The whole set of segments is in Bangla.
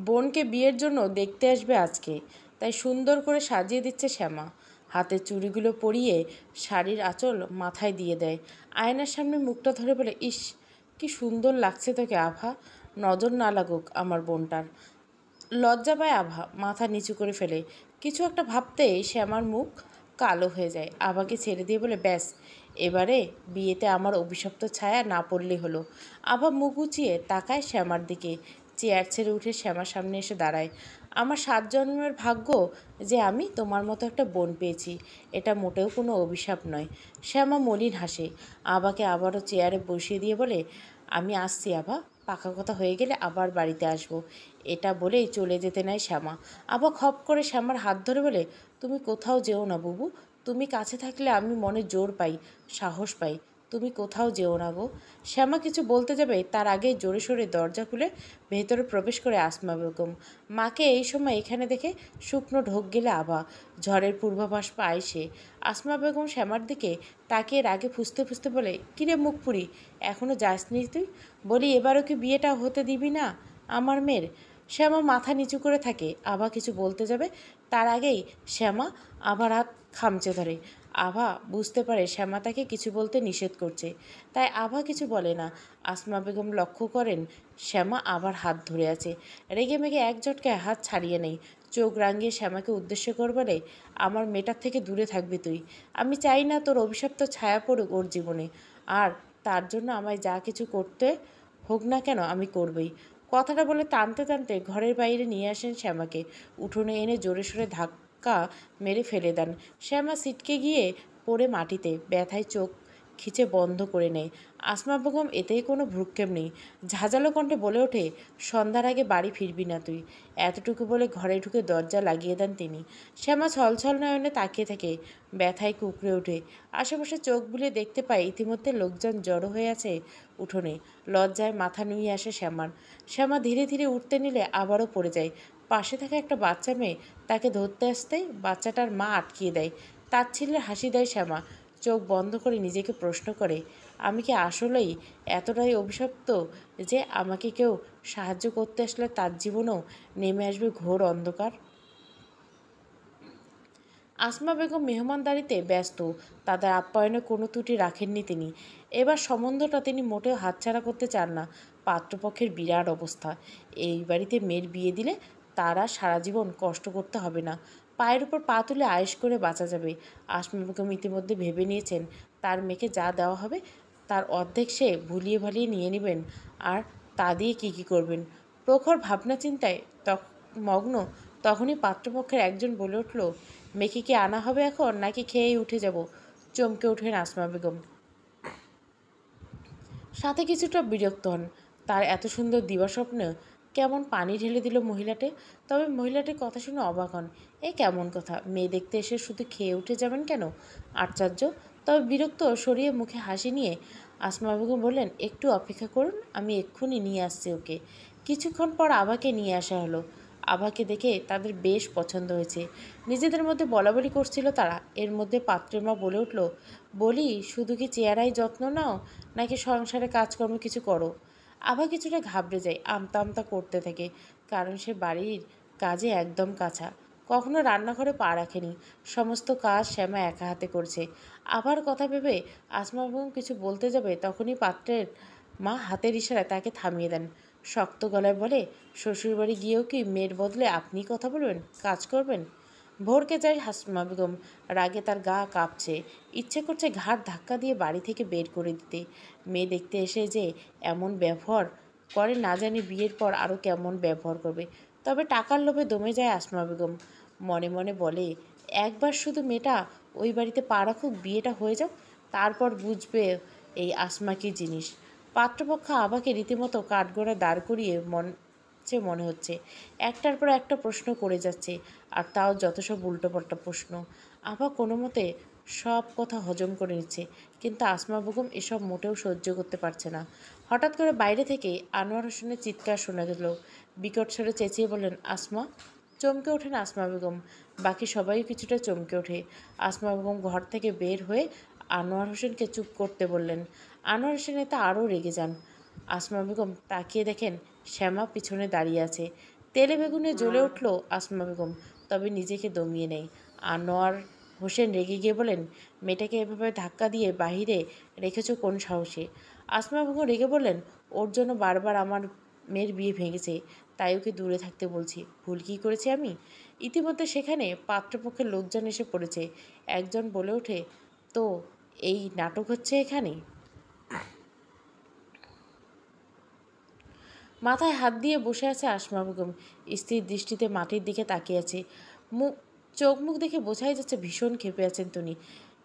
বোনকে বিয়ের জন্য দেখতে আসবে আজকে, তাই সুন্দর করে সাজিয়ে দিচ্ছে শ্যামা। হাতের চুড়িগুলো পরিয়ে শাড়ির আঁচল মাথায় দিয়ে দেয়। আয়নার সামনে মুখটা ধরে বলে, ইস কি সুন্দর লাগছে তোকে আভা, নজর না লাগুক আমার বোনটার। লজ্জা পায় আভা, মাথা নিচু করে ফেলে। কিছু একটা ভাবতেই শ্যামার মুখ কালো হয়ে যায়। আভাকে ছেড়ে দিয়ে বলে, ব্যাস এবারে বিয়েতে আমার অভিশপ্ত ছায়া না পড়লেই হলো। আভা মুখ উঁচিয়ে তাকায় শ্যামার দিকে, চেয়ার ছেড়ে উঠে শ্যামার সামনে এসে দাঁড়ায়। আমার 7 জন্মের ভাগ্য যে আমি তোমার মতো একটা বোন পেয়েছি, এটা মোটেও কোনো অভিশাপ নয়। শ্যামা মলিন হাসে, আভাকে আবারও চেয়ারে বসিয়ে দিয়ে বলে, আমি আসছি আভা, পাকা কথা হয়ে গেলে আবার বাড়িতে আসবো। এটা বলেই চলে যেতে নেয় শ্যামা। আভা খপ করে শ্যামার হাত ধরে বলে, তুমি কোথাও যেও না বুবু, তুমি কাছে থাকলে আমি মনে জোর পাই, সাহস পাই। তুমি কোথাও যেও না গো। শ্যামা কিছু বলতে যাবে তার আগেই জোরে সোরে দরজা খুলে ভেতরে প্রবেশ করে আসমা বেগম। মাকে এই সময় এখানে দেখে শুকনো ঢোক গেলে আভা, ঝড়ের পূর্বাভাস পায় সে। আসমা বেগম শ্যামার দিকে তাকিয়ে রাগে ফুসতে ফুসতে বলে, কিরে মুখ পুরি, এখনও যাসনি তুই? বলি এবারও কি বিয়েটা হতে দিবি না আমার মেয়ের? শ্যামা মাথা নিচু করে থাকে। আভা কিছু বলতে যাবে তার আগেই শ্যামা আভার হাত খামচে ধরে। আভা বুঝতে পারে শ্যামা তাকে কিছু বলতে নিষেধ করছে, তাই আভা কিছু বলে না। আসমা বেগম লক্ষ্য করেন শ্যামা আবার হাত ধরে আছে। রেগে মেগে এক ঝটকায় হাত ছাড়িয়ে নেই। চোখ রাঙিয়ে শ্যামাকে উদ্দেশ্য করে বলে, আমার মেয়েটার থেকে দূরে থাকবি তুই। আমি চাই না তোর অভিশপ্ত ছায়া পড়ুক ওর জীবনে, আর তার জন্য আমায় যা কিছু করতে হোক না কেন আমি করবই। কথাটা বলে টানতে টানতে ঘরের বাইরে নিয়ে আসেন শ্যামাকে। উঠোনে এনে জোরে সোরে ধাক্কা মেরে ফেলে দেন। শ্যামা ছিটকে গিয়ে পড়ে মাটিতে, ব্যথায় চোখ খিচে বন্ধ করে নেয়। আসমা বেগম এতেই কোনো ভ্রুক্ষেপ নেই, ঝাঁঝালো কণ্ঠে বলে ওঠে, সন্ধ্যার আগে বাড়ি ফিরবি না তুই। এতটুকু বলে ঘরে ঢুকে দরজা লাগিয়ে দেন তিনি। শ্যামা ছলছল নয়নে তাকিয়ে থাকে, ব্যথায় কুঁকড়ে ওঠে। আশেপাশে চোখ বুলিয়ে দেখতে পায় ইতিমধ্যে লোকজন জড়ো হয়ে আছে উঠোনে। লজ্জায় মাথা নুয়ে আসে শ্যামার। শ্যামা ধীরে ধীরে উঠতে নিলে আবারও পড়ে যায়। পাশে থাকা একটা বাচ্চা মেয়ে তাকে ধরতে আসতেই বাচ্চাটার মা আটকিয়ে দেয়। তাচ্ছিল্যের হাসি দেয় শ্যামা। চোখ বন্ধ করে নিজেকে প্রশ্ন করে, আমি কি আসলেই এতটাই অভিশপ্ত যে আমাকে কেউ সাহায্য করতে আসলে তার জীবনেও নেমে আসবে ঘোর অন্ধকার? আসমা বেগম মেহমানদারিতে ব্যস্ত, তাদের আপ্যায়নে কোনো ত্রুটি রাখেননি তিনি। এবার সম্বন্ধটা তিনি মোটেও হাতছাড়া করতে চান না। পাত্রপক্ষের বিরাট অবস্থা, এই বাড়িতে মেয়ের বিয়ে দিলে তারা সারা জীবন কষ্ট করতে হবে না, পায়ের উপর পা তুলে আয়েশ করে বাঁচা যাবে। আসমা বেগম ইতিমধ্যে ভেবে নিয়েছেন তার মেয়েকে যা দেওয়া হবে তার অর্ধেক সে ভুলিয়ে ভালিয়ে নিয়ে নেবেন, আর তা দিয়ে কী করবেন প্রখর ভাবনা চিন্তায় মগ্ন। তখনই পাত্রপক্ষের একজন বলে উঠল, মেয়েকে কি আনা হবে এখন, নাকি খেয়েই উঠে যাব? চমকে ওঠেন আসমা বেগম, সাথে কিছুটা বিরক্ত হন। তার এত সুন্দর দিবাস্বপ্ন কেমন পানি ঢেলে দিল মহিলাটি। তবে মহিলাটির কথা শুনে অবাক হন। এ কেমন কথা, মেয়ে দেখতে এসে শুধু খেয়ে উঠে যাবেন কেন? আশ্চর্য। তবে বিরক্ত সরিয়ে মুখে হাসি নিয়ে আসমা বেগম বললেন, একটু অপেক্ষা করুন, আমি এক্ষুনি নিয়ে আসছি ওকে। কিছুক্ষণ পর আভাকে নিয়ে আসা হলো। আভাকে দেখে তাদের বেশ পছন্দ হয়েছে। নিজেদের মধ্যে বলাবলি করছিল তারা। এর মধ্যে পাত্রের মা বলে উঠল, বলি শুধু কি চেহারাই যত্ন নাও, নাকি সংসারে কাজকর্ম কিছু করো? আভা কিছুটা ঘাবড়ে যায়, আমতা আমতা করতে থাকে, কারণ সে বাড়ির কাজে একদম কাঁচা, কখনো রান্নাঘরে পা রাখেনি। সমস্ত কাজ শ্যামা একা হাতে করছে। আভার কথা ভেবে আসমা বেগম কিছু বলতে যাবে তখনই পাত্রের মা হাতের ইশারায় তাকে থামিয়ে দেন। শক্ত গলায় বলে, শ্বশুরবাড়ি গিয়েও কি মেয়ের বদলে আপনিই কথা বলবেন, কাজ করবেন? ভরকে যায় হাসমা বেগম, রাগে তার গা কাঁপছে। ইচ্ছে করছে ঘাড় ধাক্কা দিয়ে বাড়ি থেকে বের করে দিতে। মেয়ে দেখতে এসে যে এমন ব্যবহার করে না জানি বিয়ের পর আরও কেমন ব্যবহার করবে। তবে টাকার লোভে দমে যায় আসমা বেগম। মনে মনে বলে, একবার শুধু মেয়েটা ওই বাড়িতে পা রাখুক, বিয়েটা হয়ে যাক, তারপর বুঝবে এই আসমা কী জিনিস। পাত্রপক্ষ আবাকে রীতিমতো কাঠগড়ায় দাঁড় করিয়ে মনে হচ্ছে একটার পর একটা প্রশ্ন করে যাচ্ছে, আর তাও যত সব উল্টোপাল্টা প্রশ্ন। আভা কোনো মতে সব কথা হজম করে নিচ্ছে, কিন্তু আসমা বেগম এসব মোটেও সহ্য করতে পারছে না। হঠাৎ করে বাইরে থেকে আনোয়ার হোসেনের চিৎকার শোনা গেল। বিকট স্বরে চেঁচিয়ে বললেন, আসমা! চমকে ওঠেন আসমা বেগম। বাকি সবাই কিছুটা চমকে ওঠে। আসমা বেগম ঘর থেকে বের হয়ে আনোয়ার হোসেনকে চুপ করতে বললেন। আনোয়ার হোসেন এতে আরও রেগে যান। আসমা বেগম তাকিয়ে দেখেন শ্যামা পিছনে দাঁড়িয়ে আছে। তেলে বেগুনে জ্বলে উঠল আসমা বেগম, তবে নিজেকে দমিয়ে নেয়। আনোয়ার হোসেন রেগে গিয়ে বলেন, মেয়েটাকে এভাবে ধাক্কা দিয়ে বাহিরে রেখেছ কোন সাহসে? আসমা বেগম রেগে বললেন, ওর জন্য বারবার আমার মেয়ের বিয়ে ভেঙেছে, তাই ওকে দূরে থাকতে বলছি। ভুল কী করেছি আমি? ইতিমধ্যে সেখানে পাত্রপক্ষের লোকজন এসে পড়েছে। একজন বলে ওঠে, তো এই নাটক হচ্ছে এখানে? মাথায় হাত দিয়ে বসে আছে আসমা বেগম, স্থির দৃষ্টিতে মাটির দিকে তাকিয়ে আছে। মুখ চোখ মুখ দেখে বোঝাই যাচ্ছে ভীষণ ক্ষেপে আছেন তিনি।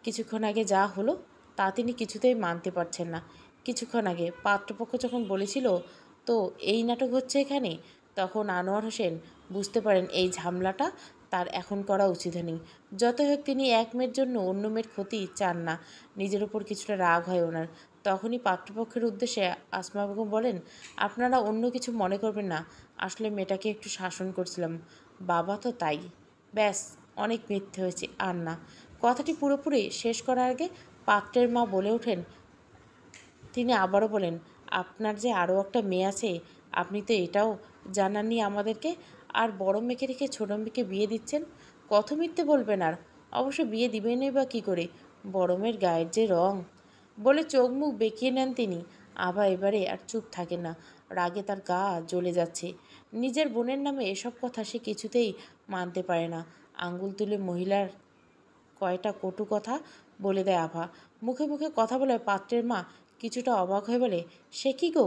কিছুক্ষণ আগে যা হলো তা তিনি কিছুতেই মানতে পারছেন না। কিছুক্ষণ আগে পাত্রপক্ষ যখন বলেছিল তো এই নাটক হচ্ছে এখানে, তখন আনোয়ার হোসেন বুঝতে পারেন এই ঝামেলাটা তার এখন করা উচিত হয়নি। যতই হোক তিনি এক মেয়ের জন্য অন্য মেয়ের ক্ষতি চান না। নিজের উপর কিছুটা রাগ হয় ওনার। তখনই পাত্রপক্ষের উদ্দেশ্যে আসমা বেগম বলেন, আপনারা অন্য কিছু মনে করবেন না, আসলে মেয়েটাকে একটু শাসন করছিলাম। বাবা তো তাই। ব্যাস, অনেক মিথ্যে হয়েছে, আর না। কথাটি পুরোপুরি শেষ করার আগে পাত্রের মা বলে ওঠেন, তিনি আবারও বলেন, আপনার যে আরও একটা মেয়ে আছে, আপনি তো এটাও জানাননি আমাদেরকে। আর বড় মেয়েকে রেখে ছোটো মেয়েকে বিয়ে দিচ্ছেন। কত মিথ্যে বলবেন আর। অবশ্য বিয়ে দিবেনই বা কী করে, বড় মেয়ের গায়ের যে রং। বলে চোখ মুখ বেঁকিয়ে নেন তিনি। আভা এবারে আর চুপ থাকে না, রাগে তার গা জ্বলে যাচ্ছে। নিজের বোনের নামে এসব কথা সে কিছুতেই মানতে পারে না। আঙ্গুল তুলে মহিলার কয়টা কটু কথা বলে দেয় আভা। মুখে মুখে কথা বলে পাত্রের মা কিছুটা অবাক হয়ে বলে, সে কি গো,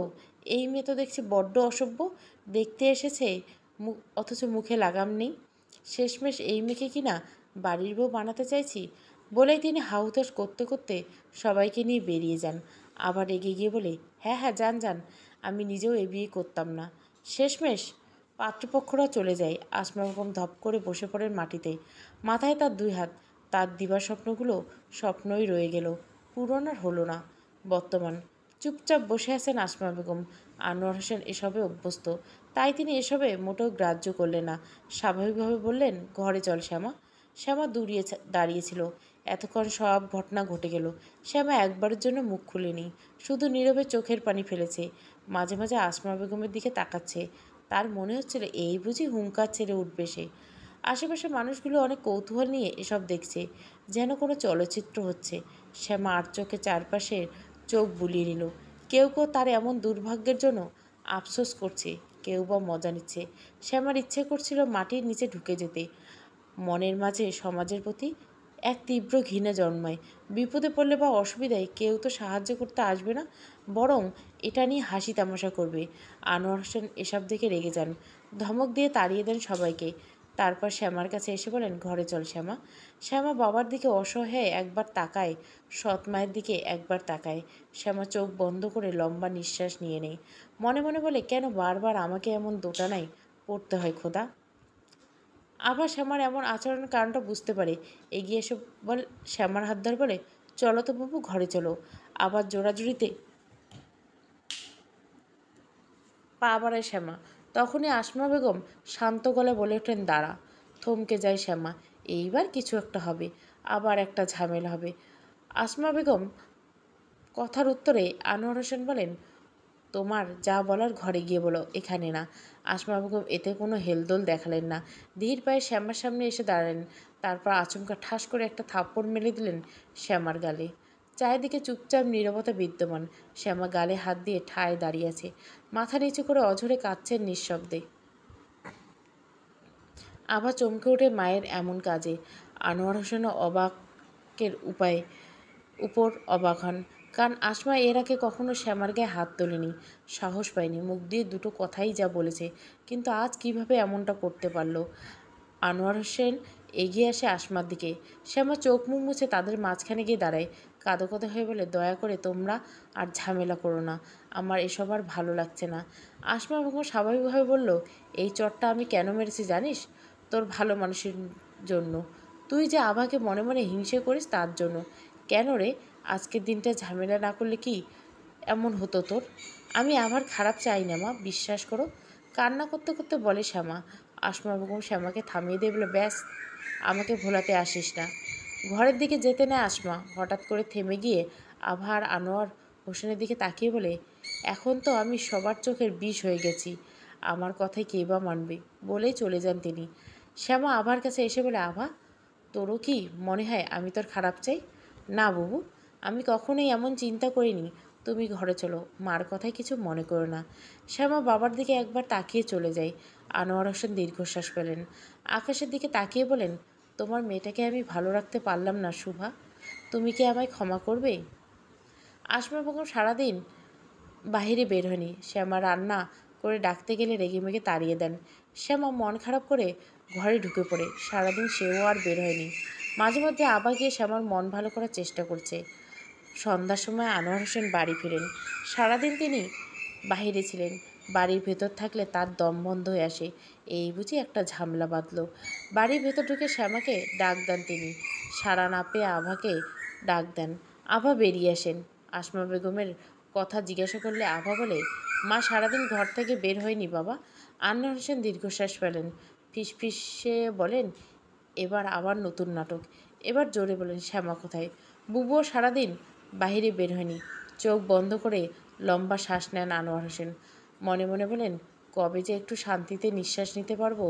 এই মেয়ে তো দেখছি বড্ড অসভ্য। দেখতে এসেছে অথচ মুখে লাগাম নেই। শেষমেশ এই মেয়েকে কিনা বাড়ির বউ বানাতে চাইছি। বলেই তিনি হাউতাস করতে করতে সবাইকে নিয়ে বেরিয়ে যান। আবার রেগে গিয়ে বলে, হ্যাঁ হ্যাঁ, যান যান, আমি নিজেও এ বিয়ে করতাম না। শেষমেশ পাত্রপক্ষরা চলে যায়। আসমা বেগম ধপ করে বসে পড়েন মাটিতে। মাথায় তার দুই হাত। তার দিবা স্বপ্নগুলো স্বপ্নই রয়ে গেল, পূরণ আর হলো না। বর্তমান চুপচাপ বসে আছেন আসমা বেগম। আনোয়ার হোসেন এসবে অভ্যস্ত, তাই তিনি এসবে মোটেও গ্রাহ্য করলেন না। স্বাভাবিকভাবে বললেন, ঘরে চল শ্যামা। শ্যামা দাঁড়িয়েছিল। এতক্ষণ সব ঘটনা ঘটে গেল। শ্যামা একবারের জন্য মুখ খুলেনি, শুধু নীরবে চোখের পানি ফেলেছে। মাঝে মাঝে আসমা বেগমের দিকে তাকাচ্ছে। তার মনে হচ্ছিল এই বুঝি হুঙ্কার ছেড়ে উঠবে সে। আশেপাশে মানুষগুলো অনেক কৌতূহল নিয়ে এসব দেখছে, যেন কোনো চলচ্চিত্র হচ্ছে। শ্যামা আর চোখে চারপাশে চোখ বুলিয়ে নিল। কেউ কেউ তার এমন দুর্ভাগ্যের জন্য আফসোস করছে, কেউ বা মজা নিচ্ছে। শ্যামার ইচ্ছে করছিল মাটির নিচে ঢুকে যেতে। মনের মাঝে সমাজের প্রতি এক তীব্র ঘৃণা জন্মায়। বিপদে পড়লে বা অসুবিধায় কেউ তো সাহায্য করতে আসবে না, বরং এটা নিয়ে হাসি তামাশা করবে। আনোয়ার হোসেন এসব দেখে রেগে যান, ধমক দিয়ে তাড়িয়ে দেন সবাইকে। তারপর শ্যামার কাছে এসে বলেন, ঘরে চল শ্যামা। শ্যামা বাবার দিকে অসহায় একবার তাকায়, সৎ মায়ের দিকে একবার তাকায়। শ্যামা চোখ বন্ধ করে লম্বা নিঃশ্বাস নিয়ে নেয়। মনে মনে বলে, কেন বারবার আমাকে এমন দোটানায় পড়তে হয় খোদা। আবার শ্যামার এমন আচরণের কারণটা বুঝতে পারে। এগিয়ে এসে শ্যামার হাত ধরে বলে, চলো তো বাবু, ঘরে চলো। আবার জোড়াজুড়িতে পা বাড়ায় শ্যামা। তখনই আসমা বেগম শান্ত গলায় বলে ওঠেন, দাঁড়া। থমকে যায় শ্যামা। এইবার কিছু একটা হবে, আবার একটা ঝামেলা হবে। আসমা বেগম কথার উত্তরে আনোয়ার হোসেন বলেন, তোমার যা বলার ঘরে গিয়ে বলো, এখানে না। আসমা বেগম এতে কোনো হেলদোল দেখালেন না, ধীর পায়ে শ্যামার সামনে এসে দাঁড়ালেন। তারপর আচমকা ঠাস করে একটা থাপ্পড় মেরে দিলেন শ্যামার গালে। চারিদিকে চুপচাপ নীরবতা বিদ্যমান। শ্যামা গালে হাত দিয়ে ঠায় দাঁড়িয়ে আছে, মাথা নিচু করে অঝরে কাঁদছেন নিঃশব্দে। আবার চমকে ওঠে মায়ের এমন কাজে। আনোয়ার হোসেনও অবাকের উপর অবাক হন, কারণ আসমা এর আগে কখনো শ্যামার গায়ে হাত তোলেনি, সাহস পায়নি, মুখ দিয়ে দুটো কথাই যা বলেছে। কিন্তু আজ কিভাবে এমনটা করতে পারল? আনোয়ার হোসেন এগিয়ে আসে আসমার দিকে। শ্যামা চোখ মুখ মুছে তাদের মাঝখানে গিয়ে দাঁড়ায়। কাঁদো কাঁদো হয়ে বলে, দয়া করে তোমরা আর ঝামেলা করো না, আমার এসব আর ভালো লাগছে না। আসমা বেগম স্বাভাবিকভাবে বলল, এই চটটা আমি কেন মেরেছি জানিস? তোর ভালো মানুষের জন্য। তুই যে আভাকে মনে মনে হিংসে করিস তার জন্য। কেন রে, আজকের দিনটা ঝামেলা না করলে কি এমন হতো তোর? আমি আভার খারাপ চাই না মা, বিশ্বাস করো। কান্না করতে করতে বলে শ্যামা। আসমা বেগম শ্যামাকে থামিয়ে দিয়ে বলে, ব্যাস, আমাকে ভোলাতে আসিস না। ঘরের দিকে যেতে নেয় আসমা। হঠাৎ করে থেমে গিয়ে আভা আর আনোয়ার হোসেনের দিকে তাকিয়ে বলে, এখন তো আমি সবার চোখের বিষ হয়ে গেছি। আমার কথায় কে বা মানবে, বলেই চলে যান তিনি। শ্যামা আভার কাছে এসে বলে, আভা, তোরও কি মনে হয় আমি তোর খারাপ চাই? না বাবু, আমি কখনোই এমন চিন্তা করিনি। তুমি ঘরে চলো, মার কথায় কিছু মনে করো না। শ্যামা বাবার দিকে একবার তাকিয়ে চলে যায়। আনোয়ার হোসেন দীর্ঘশ্বাস পেলেন। আকাশের দিকে তাকিয়ে বলেন, তোমার মেয়েটাকে আমি ভালো রাখতে পারলাম না শুভা, তুমি কি আমায় ক্ষমা করবে? আসমা বেগম সারাদিন বাহিরে বের হয়নি। শ্যামা রান্না করে ডাকতে গেলে রেগেমেগে তাড়িয়ে দেন। শ্যামা মন খারাপ করে ঘরে ঢুকে পড়ে। সারাদিন সেও আর বের হয়নি। মাঝে মধ্যে আবার গিয়ে শ্যামার মন ভালো করার চেষ্টা করছে। সন্ধ্যার সময় আনোয়ার হোসেন বাড়ি ফিরেন। সারাদিন তিনি বাহিরে ছিলেন। বাড়ির ভেতর থাকলে তার দম বন্ধ হয়ে আসে। এই বুঝি একটা ঝামেলা বাঁধল। বাড়ির ভেতর ঢুকে শ্যামাকে ডাক দেন তিনি। সাড়া না পেয়ে আভাকে ডাক দেন। আভা বেরিয়ে আসেন। আসমা বেগমের কথা জিজ্ঞাসা করলে আভা বলে, মা সারাদিন ঘর থেকে বের হয়নি বাবা। আনোয়ার হোসেন দীর্ঘশ্বাস ফেলেন। ফিসফিসে বলেন, এবার আবার নতুন নাটক। এবার জোরে বলেন, শ্যামা কোথায়? বুবুও সারাদিন বাহিরে বের হয়নি। চোখ বন্ধ করে লম্বা শ্বাস নেন আনোয়ার হোসেন। মনে মনে বলেন, কবে যে একটু শান্তিতে নিঃশ্বাস নিতে পারবো।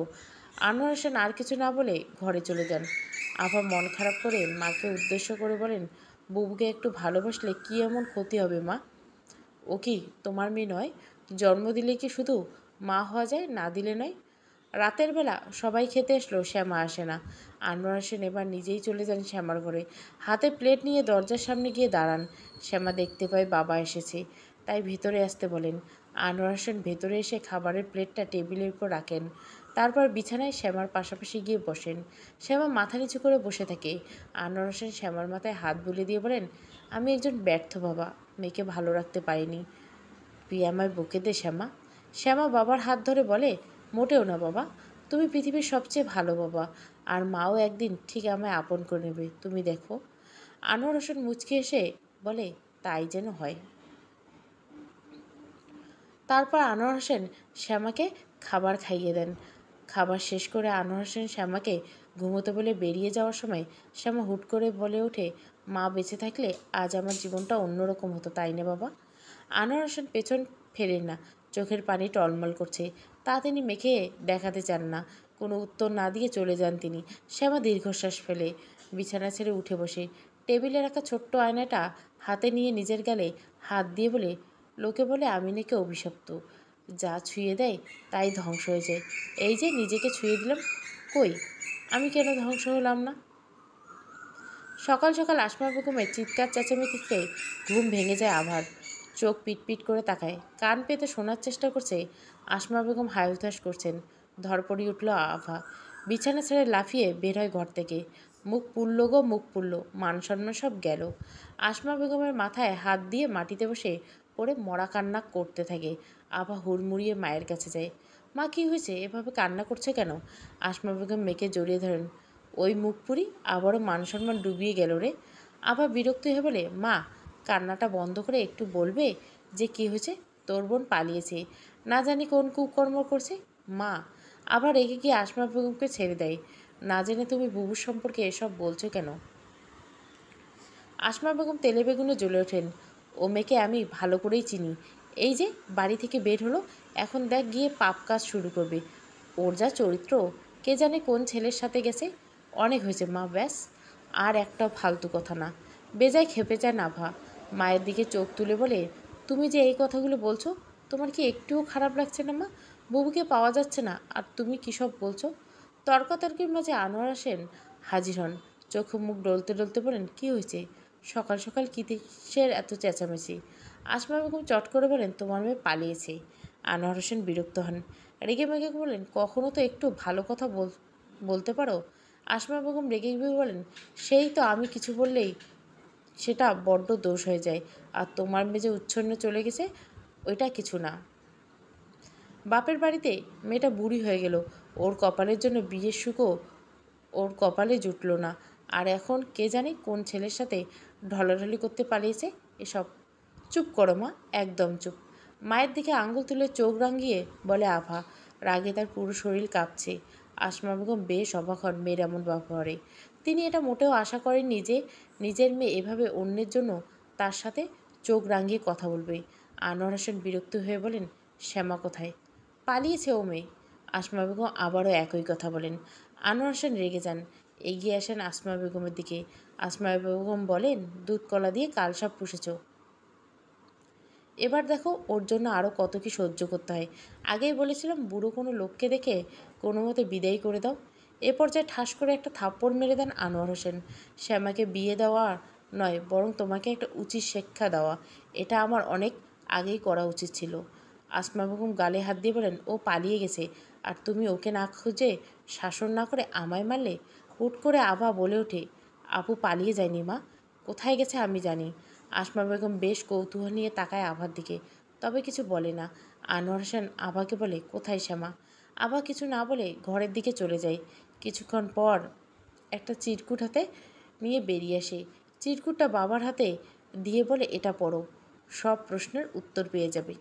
আনোয়ার হোসেন আর কিছু না বলে ঘরে চলে যান। আভা মন খারাপ করে মাকে উদ্দেশ্য করে বলেন, বুবুকে একটু ভালোবাসলে কী এমন ক্ষতি হবে মা? ও কি তোমার মেয়ে নয়? জন্ম দিলে কি শুধু মা হওয়া যায়, না দিলে নয়? রাতের বেলা সবাই খেতে আসলো, শ্যামা আসে না। আনোয়ার হোসেন এবার নিজেই চলে যান শ্যামার ঘরে। হাতে প্লেট নিয়ে দরজার সামনে গিয়ে দাঁড়ান। শ্যামা দেখতে পায় বাবা এসেছে, তাই ভিতরে আসতে বলেন। আনোয়ার হোসেন ভেতরে এসে খাবারের প্লেটটা টেবিলের উপর রাখেন। তারপর বিছানায় শ্যামার পাশাপাশি গিয়ে বসেন। শ্যামা মাথা নিচু করে বসে থাকে। আনোয়ার হোসেন শ্যামার মাথায় হাত বুলিয়ে দিয়ে বলেন, আমি একজন ব্যর্থ বাবা, মেয়েকে ভালো রাখতে পারিনি। তুই আমায় বকে দে শ্যামা। শ্যামা বাবার হাত ধরে বলে, মোটেও না বাবা, তুমি পৃথিবীর সবচেয়ে ভালো বাবা, আর মাও একদিন ঠিক আমায় আপন করে নেবে, তুমি দেখো। আনোয়ার হোসেন মুচকি এসে বলে, তাই যেন হয়। তারপর আনোয়ার হোসেন শ্যামাকে খাবার খাইয়ে দেন। খাবার শেষ করে আনোয়ার হোসেন শ্যামাকে ঘুমোতে বলে বেরিয়ে যাওয়ার সময় শ্যামা হুট করে বলে ওঠে, মা বেঁচে থাকলে আজ আমার জীবনটা অন্যরকম হতো, তাই না বাবা? আনোয়ার হোসেন পেছন ফেরেন না। চোখের পানি টলমল করছে। তা তিনি মেখে দেখাতে চান না। কোনো উত্তর না দিয়ে চলে যান তিনি। শ্যামা দীর্ঘশ্বাস ফেলে বিছানা ছেড়ে উঠে বসে। টেবিলে রাখা ছোট্ট আয়নাটা হাতে নিয়ে নিজের গালে হাত দিয়ে বলে, লোকে বলে আমি নাকি অভিশপ্ত, যা ছুঁয়ে দেয় তাই ধ্বংস হয়ে যায়। এই যে নিজেকে ছুঁয়ে দিলাম, কই আমি কেন ধ্বংস হলাম না? সকাল সকাল আসমা বেগমের চিৎকার চেঁচামেচিতে ঘুম ভেঙে যায় আভার। চোখ পিটপিট করে তাকায়, কান পেতে শোনার চেষ্টা করছে। আসমা বেগম হায়ুতাস করছেন। ধরপড়ি উঠল আভা। বিছানা ছেড়ে লাফিয়ে বের হয় ঘর থেকে। মুখ পুড়ল গো, মুখ পুড়ল, মান সম্মান সব গেল। আসমা বেগমের মাথায় হাত দিয়ে মাটিতে বসে পড়ে মরা কান্না করতে থাকে। আভা হুড়মুড়িয়ে মায়ের কাছে যায়। মা, কী হয়েছে, এভাবে কান্না করছে কেন? আসমা বেগম মেয়েকে জড়িয়ে ধরেন। ওই মুখ পুরি আবারও মান সম্মান ডুবিয়ে গেল রে। আবার বিরক্ত হয়ে বলে, মা, কান্নাটা বন্ধ করে একটু বলবে যে কী হয়েছে? তোর বোন পালিয়েছে, না জানি কোন কুকর্ম করছে। মা আবার রেগে গিয়ে আসমা বেগমকে ছেড়ে দেয়। না জেনে তুমি বুবুর সম্পর্কে এসব বলছো কেন? আসমা বেগম তেলে বেগুনে জ্বলে ওঠেন। ও মেয়েকে আমি ভালো করেই চিনি। এই যে বাড়ি থেকে বের হলো, এখন দেখ গিয়ে পাপ কাজ শুরু করবে। ওর যা চরিত্র, কে জানে কোন ছেলের সাথে গেছে। অনেক হয়েছে মা, ব্যাস। আর একটাও ফালতু কথা না। বেজায় খেপে যায় নাভা। মায়ের দিকে চোখ তুলে বলে, তুমি যে এই কথাগুলো বলছো, তোমার কি একটুও খারাপ লাগছে না মা? বুবুকে পাওয়া যাচ্ছে না, আর তুমি কী সব বলছো? তর্কাতর্কির মাঝে আনোয়ার হোসেন হাজির হন। চোখ মুখ ডলতে ডলতে বলেন, কী হয়েছে? সকাল সকাল কিসের এত চেঁচামেচি? আসমা বেগম চট করে বলেন, তোমার মেয়ে পালিয়েছে। আনোয়ার হোসেন বিরক্ত হন। রেগে মেগে বলেন, কখনো তো একটু ভালো কথা বলতে পারো। আসমা বেগম রেগে গিয়ে বলেন, সেই তো আমি কিছু বললেই সেটা বড্ড দোষ হয়ে যায়। আর তোমার মেয়ে যে উচ্ছন্নে চলে গেছে, ওইটা কিছু না। বাপের বাড়িতে মেয়েটা বুড়ি হয়ে গেল, ওর কপালের জন্য বিয়ের সুখও ওর কপালে জুটল না। আর এখন কে জানে কোন ছেলের সাথে ঢলাঢলি করতে পালিয়েছে। এসব চুপ করো মা, একদম চুপ। মায়ের দিকে আঙুল তুলে চোখ রাঙিয়ে বলে আভা। রাগে তার পুরো শরীর কাঁপছে। আসমা বেগম বেশ অবাক হন মেয়ের এমন ব্যবহারে। তিনি এটা মোটেও আশা করেননি যে নিজের মেয়ে এভাবে অন্যের জন্য তার সাথে চোখ রাঙিয়ে কথা বলবে। আনোয়ার হোসেন বিরক্ত হয়ে বলেন, শ্যামা কোথায়? পালিয়েছে ও মেয়ে। আসমা বেগম আবারও একই কথা বলেন। আনোয়ার হোসেন রেগে যান, এগিয়ে আসেন আসমা বেগমের দিকে। আসমা বেগম বলেন, দুধ কলা দিয়ে কালসাপ পুষেছ, এবার দেখো ওর জন্য আরও কত কি সহ্য করতে হয়। আগেই বলেছিলাম বুড়ো কোনো লোককে দেখে কোনো মতে বিদায় করে দাও। এ পর্যায়ে ঠাস করে একটা থাপ্পড় মেরে দেন আনোয়ার হোসেন। শ্যামাকে বিয়ে দেওয়া নয়, বরং তোমাকে একটা উচিত শিক্ষা দেওয়া, এটা আমার অনেক আগেই করা উচিত ছিল। আসমা বেগম গালে হাত দিয়ে বলেন, ও পালিয়ে গেছে, আর তুমি ওকে না খুঁজে শাসন না করে আমায় মারলে। হুট করে আভা বলে ওঠে, আপু পালিয়ে যায়নি মা, কোথায় গেছে আমি জানি। আসমা বেগম বেশ কৌতূহল নিয়ে তাকায় আভার দিকে, তবে কিছু বলে না। আনোয়ার হোসেন আভাকে বলে, কোথায় শ্যামা? আভা কিছু না বলে ঘরের দিকে চলে যায়। কিছুক্ষণ পর একটা চিরকুট হাতে নিয়ে বেরিয়ে আসে। চিরকুটটা বাবার হাতে দিয়ে বলে, এটা পড়ো, সব প্রশ্নের উত্তর পেয়ে যাবে।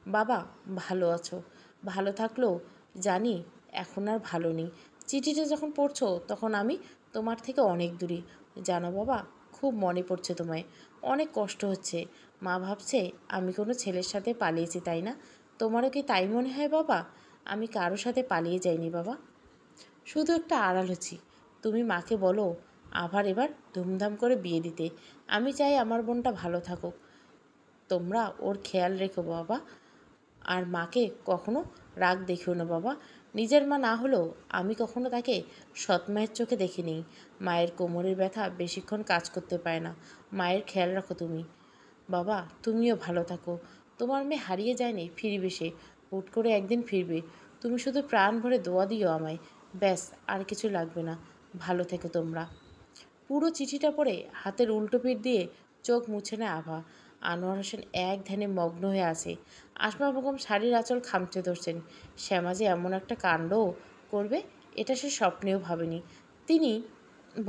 বাবা, ভালো আছো? ভালো থাকলেও জানি এখন আর ভালো নেই। চিঠিটা যখন পড়ছো তখন আমি তোমার থেকে অনেক দূরে, জানো বাবা, খুব মনে পড়ছে তোমায়, অনেক কষ্ট হচ্ছে। মা ভাবছে আমি কোনো ছেলের সাথে পালিয়েছি, তাই না? তোমারও কি তাই মনে হয় বাবা? আমি কারো সাথে পালিয়ে যাইনি বাবা, শুধু একটা আড়াল হচ্ছি। তুমি মাকে বলো আবার এবার ধুমধাম করে বিয়ে দিতে। আমি চাই আমার বোনটা ভালো থাকুক, তোমরা ওর খেয়াল রেখো বাবা। আর মাকে কখনো রাগ দেখিও না বাবা। নিজের মা না হলেও আমি কখনো তাকে সৎ মায়ের চোখে দেখিনি। মায়ের কোমরের ব্যথা বেশিক্ষণ কাজ করতে পারে না, মায়ের খেয়াল রাখো তুমি। বাবা, তুমিও ভালো থাকো। তোমার মেয়ে হারিয়ে যায়নি, ফিরবে সে, হুট করে একদিন ফিরবে। তুমি শুধু প্রাণ ভরে দোয়া দিও আমায়, ব্যাস, আর কিছু লাগবে না। ভালো থেকো তোমরা। পুরো চিঠিটা পড়ে হাতের উল্টো পিঠ দিয়ে চোখ মুছে নেয় আভা। আনোয়ার হোসেন এক ধ্যানে মগ্ন হয়ে আছে। আসমা বেগম শাড়ির আঁচল খামচে ধরছেন। শ্যামা যে এমন একটা কাণ্ডও করবে এটা সে স্বপ্নেও ভাবেনি। তিনি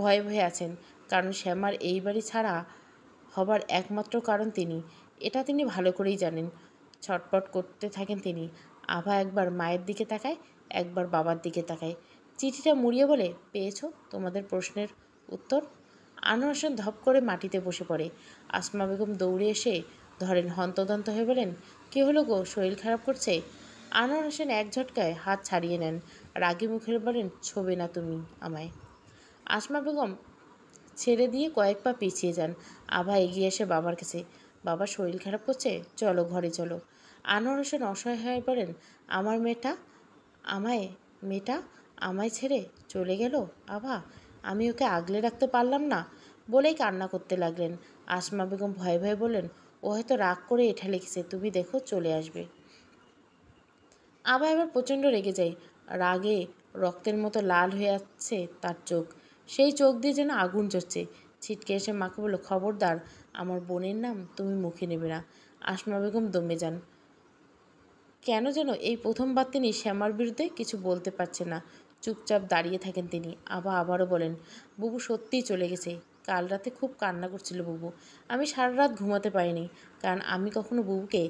ভয়ে ভয়ে আছেন, কারণ শ্যামার এই বাড়ি ছাড়া হবার একমাত্র কারণ তিনি, এটা তিনি ভালো করেই জানেন। ছটপট করতে থাকেন তিনি। আভা একবার মায়ের দিকে তাকায়, একবার বাবার দিকে তাকায়। চিঠিটা মুড়িয়ে বলে, পেয়েছো তোমাদের প্রশ্নের উত্তর? আনোয়ার হোসেন ধপ করে মাটিতে বসে পড়ে। আসমা বেগম দৌড়ে এসে ধরেন, হন্তদন্ত হয়ে বলেন, কী হলো গো, শরীর খারাপ করছে? আনোয়ার হোসেন এক ঝটকায় হাত ছাড়িয়ে নেন, রাগী মুখে বলেন, ছোবে না তুমি আমায়। আসমা বেগম ছেড়ে দিয়ে কয়েক পা পিছিয়ে যান। আভা এগিয়ে এসে বাবার কাছে, বাবা শরীর খারাপ করছে, চলো ঘরে চলো। আনোয়ার হোসেন অসহায় হয়ে বলেন, আমার মেয়েটা আমায় মেয়েটা আমায় ছেড়ে চলে গেল আভা, আমি ওকে আগলে রাখতে পারলাম না, বলেই কান্না করতে লাগলেন। আসমা বেগম ভয়ে ভয়ে বললেন, ও হয়তো রাগ করে এটা লিখেছে, তুমি দেখো চলে আসবে। আবার এবার প্রচণ্ড রেগে যাই, রাগে রক্তের মতো লাল হয়ে যাচ্ছে তার চোখ, সেই চোখ দিয়ে যেন আগুন জ্বলছে। ছিটকে এসে মাকে বলল, খবরদার আমার বোনের নাম তুমি মুখে নেবে না। আসমা বেগম দমে যান। কেন যেন এই প্রথমবার তিনি শ্যামার বিরুদ্ধে কিছু বলতে পারছেন না। চুপচাপ দাঁড়িয়ে থাকেন তিনি। আবারও বলেন, বুবু সত্যিই চলে গেছে। কাল রাতে খুব কান্না করছিল বুবু, আমি সারা রাত ঘুমাতে পারিনি, কারণ আমি কখনো বুবুকে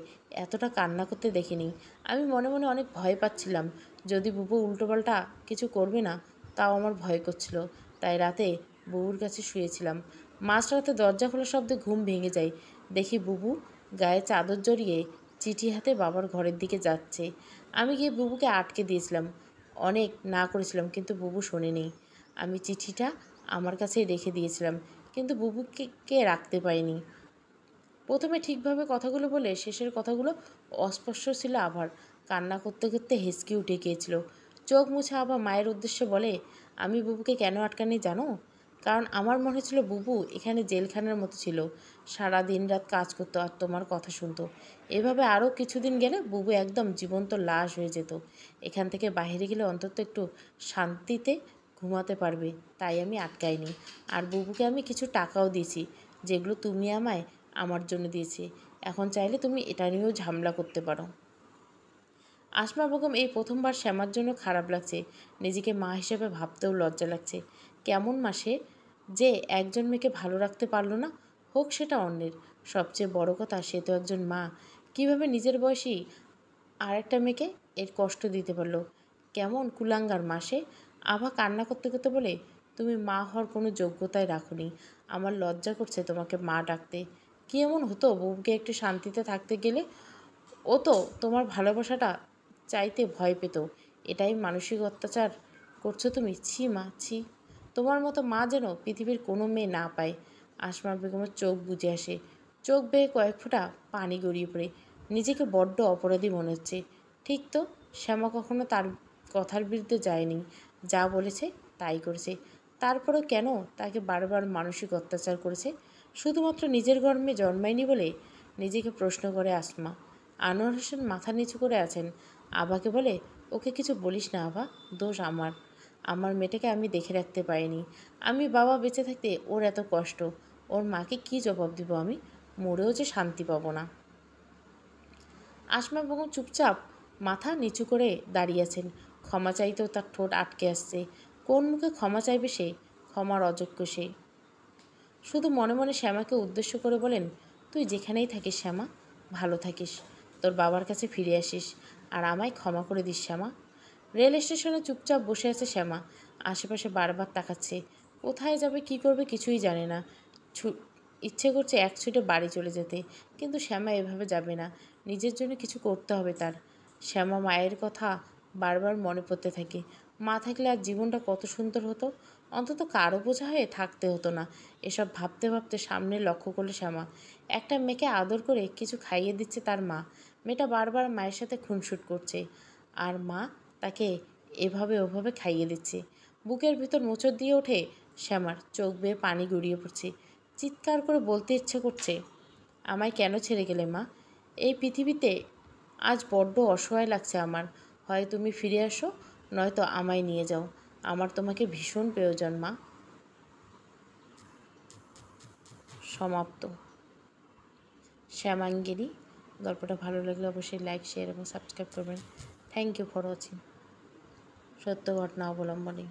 এতটা কান্না করতে দেখিনি। আমি মনে মনে অনেক ভয় পাচ্ছিলাম, যদি বুবু উল্টোপাল্টা কিছু করবে না, তাও আমার ভয় করছিল। তাই রাতে বুবুর কাছে শুয়েছিলাম। মাঝরাতে দরজা খোলার শব্দে ঘুম ভেঙে যায়। দেখি বুবু গায়ে চাদর জড়িয়ে চিঠি হাতে বাবার ঘরের দিকে যাচ্ছে। আমি গিয়ে বুবুকে আটকে দিয়েছিলাম, অনেক না করেছিলাম, কিন্তু বুবু শোনেনি। আমি চিঠিটা আমার কাছেই রেখে দিয়েছিলাম, কিন্তু বুবুকে রাখতে পারিনি। প্রথমে ঠিকভাবে কথাগুলো বলে শেষের কথাগুলো অস্পষ্ট ছিল। আবার কান্না করতে করতে হেসকে উঠে গিয়েছিল। চোখ মুছে আবার মায়ের উদ্দেশ্যে বলে, আমি বুবুকে কেন আটকানি জানো? কারণ আমার মনে হচ্ছিল বুবু এখানে জেলখানার মতো ছিল, সারা দিন রাত কাজ করতো আর তোমার কথা শুনতো। এভাবে আরও কিছুদিন গেলে বুবু একদম জীবন্ত লাশ হয়ে যেত। এখান থেকে বাইরে গেলে অন্তত একটু শান্তিতে ঘুমাতে পারবে, তাই আমি আটকাইনি। আর বুবুকে আমি কিছু টাকাও দিয়েছি, যেগুলো তুমি আমায় আমার জন্য দিয়েছি। এখন চাইলে তুমি এটা নিয়েও ঝামেলা করতে পারো। আসমা বেগম এই প্রথমবার শ্যামার জন্য খারাপ লাগছে, নিজেকে মা হিসেবে ভাবতেও লজ্জা লাগছে। কেমন মা সে, যে একজন মেয়েকে ভালো রাখতে পারলো না, হোক সেটা অন্যের। সবচেয়ে বড় কথা, সে তো একজন মা, কিভাবে নিজের বয়সী আর একটা মেয়েকে এর কষ্ট দিতে পারলো। কেমন কুলাঙ্গার মা সে। আভা কান্না করতে করতে বলে, তুমি মা হওয়ার কোনো যোগ্যতাই রাখোনি, আমার লজ্জা করছে তোমাকে মা ডাকতে। কী এমন হতো বুবুকে একটু শান্তিতে থাকতে গেলে? ও তো তোমার ভালোবাসাটা চাইতে ভয় পেত। এটাই মানসিক অত্যাচার করছো তুমি? ছি মা, ছি। তোমার মতো মা যেন পৃথিবীর কোনো মেয়ে না পায়। আসমা বেগমের চোখ বুজে আসে, চোখ বেয়ে কয়েক ফোঁটা পানি গড়িয়ে পড়ে। নিজেকে বড্ড অপরাধী মনে হচ্ছে। ঠিক তো, শ্যামা কখনো তার কথার বিরুদ্ধে যায়নি, যা বলেছে তাই করেছে। তারপরেও কেন তাকে বারবার মানসিক অত্যাচার করেছে? শুধুমাত্র নিজের গর্ভে জন্মায়নি বলে? নিজেকে প্রশ্ন করে আসমা। আনোয়ার হোসেন মাথা নিচু করে আছেন। আভাকে বলে, ওকে কিছু বলিস না আভা, দোষ আমার। আমার মেয়েটাকে আমি দেখে রাখতে পারিনি। আমি বাবা বেঁচে থাকতে ওর এত কষ্ট, ওর মাকে কি জবাব দিব আমি? মরেও যে শান্তি পাবো না। আসমা বেগম চুপচাপ মাথা নিচু করে দাঁড়িয়ে আছেন। ক্ষমা চাইতেও তার ঠোঁট আটকে আসছে। কোন মুখে ক্ষমা চাইবে সে? ক্ষমার অযোগ্য সে। শুধু মনে মনে শ্যামাকে উদ্দেশ্য করে বলেন, তুই যেখানেই থাকিস শ্যামা, ভালো থাকিস, তোর বাবার কাছে ফিরে আসিস, আর আমায় ক্ষমা করে দিস শ্যামা। রেল স্টেশনে চুপচাপ বসে আছে শ্যামা। আশেপাশে বারবার তাকাচ্ছে। কোথায় যাবে, কি করবে কিছুই জানে না। ইচ্ছে করছে এক ছুটে বাড়ি চলে যেতে, কিন্তু শ্যামা এভাবে যাবে না। নিজের জন্য কিছু করতে হবে তার। শ্যামা মায়ের কথা বারবার মনে পড়তে থাকে। মা থাকলে আর জীবনটা কত সুন্দর হতো, অন্তত কারো বোঝা হয়ে থাকতে হতো না। এসব ভাবতে ভাবতে সামনে লক্ষ্য করলো শ্যামা। একটা মেয়েকে আদর করে কিছু খাইয়ে দিচ্ছে তার মা। মেয়েটা বারবার মায়ের সাথে খুনসুট করছে, আর মা তাকে এভাবে ওভাবে খাইয়ে দিচ্ছে। বুকের ভিতর মোচড় দিয়ে ওঠে শ্যামার, চোখ বেয়ে পানি গড়িয়ে পড়ছে। চিৎকার করে বলতে ইচ্ছে করছে, আমায় কেন ছেড়ে গেলে মা? এই পৃথিবীতে আজ বড্ড অসহায় লাগছে আমার। হয় তুমি ফিরে আসো, নয়তো আমায় নিয়ে যাও। আমার তোমাকে ভীষণ প্রয়োজন মা। সমাপ্ত। শ্যামাঙ্গিনী। গল্পটা ভালো লাগলে অবশ্যই লাইক, শেয়ার এবং সাবস্ক্রাইব করবেন। Thank you for watching. সত্য ঘটনা অবলম্বনে।